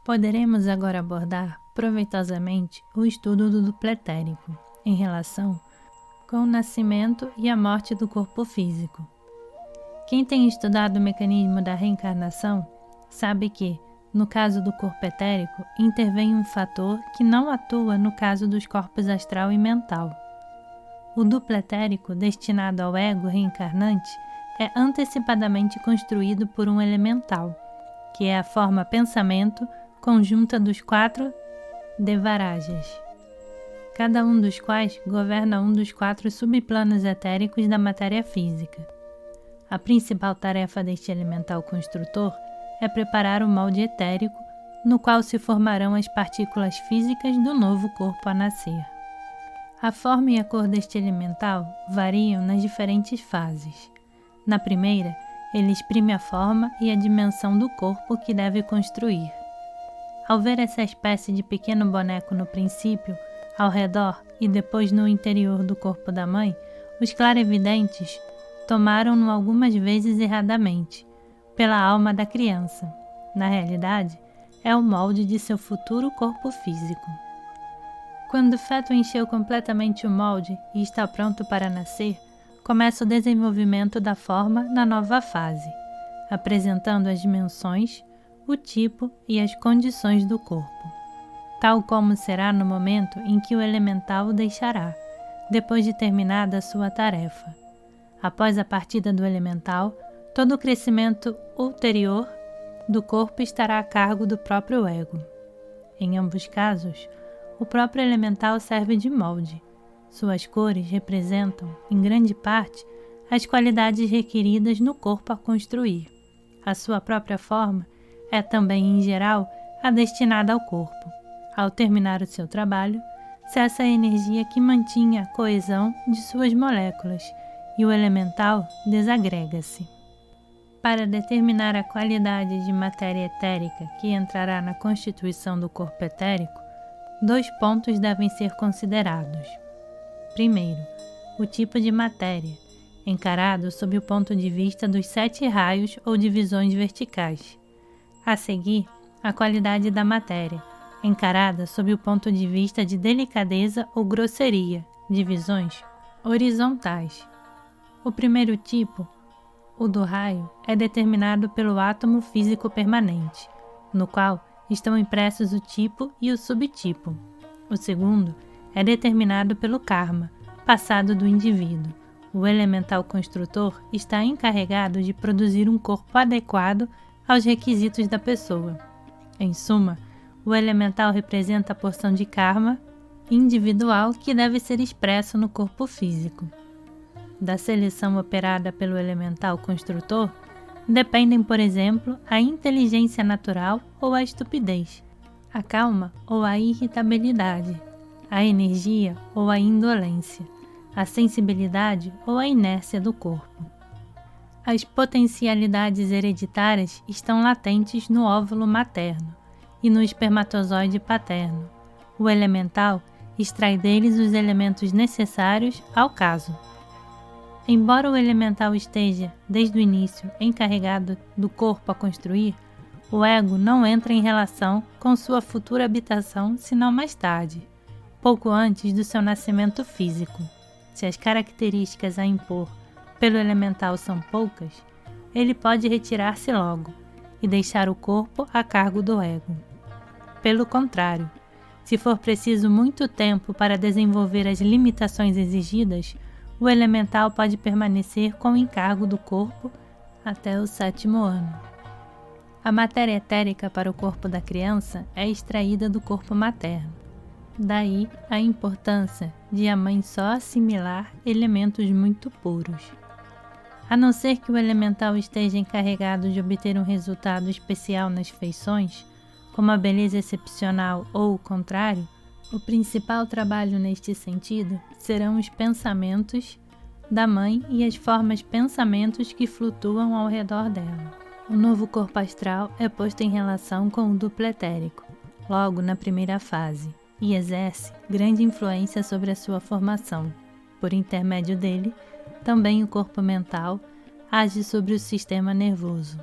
Poderemos agora abordar proveitosamente o estudo do duplo etérico em relação com o nascimento e a morte do corpo físico. Quem tem estudado o mecanismo da reencarnação sabe que, no caso do corpo etérico, intervém um fator que não atua no caso dos corpos astral e mental. O duplo etérico, destinado ao ego reencarnante, é antecipadamente construído por um elemental, que é a forma pensamento conjunta dos 4 devarajas, cada um dos quais governa um dos 4 subplanos etéricos da matéria física. A principal tarefa deste elemental construtor é preparar o molde etérico, no qual se formarão as partículas físicas do novo corpo a nascer. A forma e a cor deste elemental variam nas diferentes fases. Na primeira, ele exprime a forma e a dimensão do corpo que deve construir. Ao ver essa espécie de pequeno boneco no princípio, ao redor e depois no interior do corpo da mãe, os clarividentes tomaram-no algumas vezes erradamente, pela alma da criança. Na realidade, é o molde de seu futuro corpo físico. Quando o feto encheu completamente o molde e está pronto para nascer, começa o desenvolvimento da forma na nova fase, apresentando as dimensões, o tipo e as condições do corpo, tal como será no momento em que o elemental o deixará, depois de terminada a sua tarefa. Após a partida do elemental, todo o crescimento ulterior do corpo estará a cargo do próprio ego. Em ambos casos, o próprio elemental serve de molde. Suas cores representam, em grande parte, as qualidades requeridas no corpo a construir. A sua própria forma é também, em geral, a destinada ao corpo. Ao terminar o seu trabalho, cessa a energia que mantinha a coesão de suas moléculas e o elemental desagrega-se. Para determinar a qualidade de matéria etérica que entrará na constituição do corpo etérico, 2 pontos devem ser considerados. Primeiro, o tipo de matéria, encarado sob o ponto de vista dos 7 raios ou divisões verticais. A seguir, a qualidade da matéria, encarada sob o ponto de vista de delicadeza ou grosseria, divisões horizontais. O primeiro tipo, o do raio, é determinado pelo átomo físico permanente, no qual estão impressos o tipo e o subtipo. O segundo é determinado pelo karma, passado do indivíduo. O elemental construtor está encarregado de produzir um corpo adequado aos requisitos da pessoa. Em suma, o elemental representa a porção de karma individual que deve ser expresso no corpo físico. Da seleção operada pelo elemental construtor dependem, por exemplo, a inteligência natural ou a estupidez, a calma ou a irritabilidade, a energia ou a indolência, a sensibilidade ou a inércia do corpo. As potencialidades hereditárias estão latentes no óvulo materno e no espermatozoide paterno. O elemental extrai deles os elementos necessários ao caso. Embora o elemental esteja, desde o início, encarregado do corpo a construir, o ego não entra em relação com sua futura habitação senão mais tarde, pouco antes do seu nascimento físico. Se as características a impor pelo elemental são poucas, ele pode retirar-se logo e deixar o corpo a cargo do ego. Pelo contrário, se for preciso muito tempo para desenvolver as limitações exigidas, o elemental pode permanecer com o encargo do corpo até o 7º ano. A matéria etérica para o corpo da criança é extraída do corpo materno. Daí a importância de a mãe só assimilar elementos muito puros. A não ser que o elemental esteja encarregado de obter um resultado especial nas feições, como a beleza excepcional ou o contrário, o principal trabalho neste sentido serão os pensamentos da mãe e as formas pensamentos que flutuam ao redor dela. O novo corpo astral é posto em relação com o duplo etérico, logo na primeira fase, e exerce grande influência sobre a sua formação. Por intermédio dele, também o corpo mental age sobre o sistema nervoso.